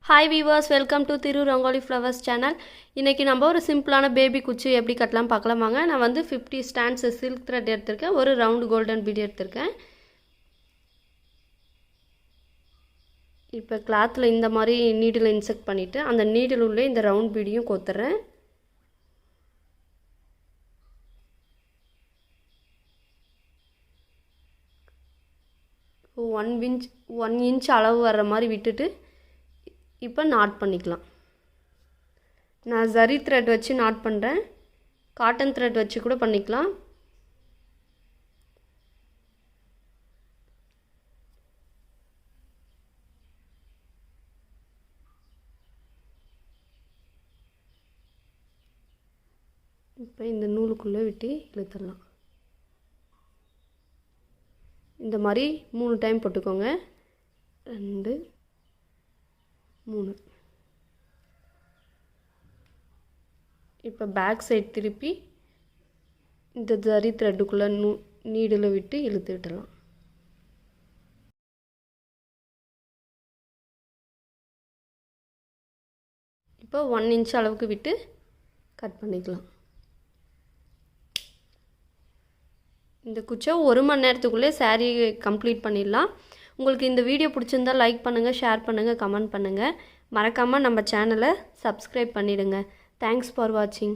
Hi viewers, welcome to Thiru Rangoli Flowers channel. இன்னைக்கு நம்ம ஒரு சிம்பிளான பேபி குச்சி எப்படி கட்டலாம் பார்க்கலாம் வாங்க. நான் வந்து 50 strands silk thread எடுத்துர்க்கேன். ஒரு round golden bead எடுத்துர்க்கேன். இப்போ clothல இந்த மாதிரி needle insert பண்ணிட்டு அந்த needle உள்ள இந்த round beadையும் கோத்துறேன். one inch அளவு வர மாதிரி விட்டுட்டு இப்போ நாட் பண்ணிக்கலாம். நான் zari thread வச்சு நாட் பண்றேன். காட்டன் thread வச்சு கூட பண்ணிக்கலாம். இப்போ இந்த நூலுக்குள்ள விட்டு இழுத்துறலாம். இந்த மாதிரி 3 டைம் போட்டுக்கோங்க. 2 3. இப்போ பேக் சைடு திருப்பி இந்த ஜரி த்ரெட்டுக்குள்ள நீடில் விட்டு இழுத்து விடலாம். இப்போ 1 inch அளவுக்கு விட்டு கட் பண்ணிக்கலாம். இந்த குச்சை 1 மணி நேரத்துக்குள்ளே saree கம்ப்ளீட் பண்ணிடலாம். உங்களுக்கு இந்த வீடியோ பிடிச்சிருந்தா லைக் பண்ணுங்கள், ஷேர் பண்ணுங்கள், கமெண்ட் பண்ணுங்கள். மறக்காமல் நம்ம சேனலை சப்ஸ்கிரைப் பண்ணிடுங்க. தேங்க்ஸ் ஃபார் வாட்சிங்.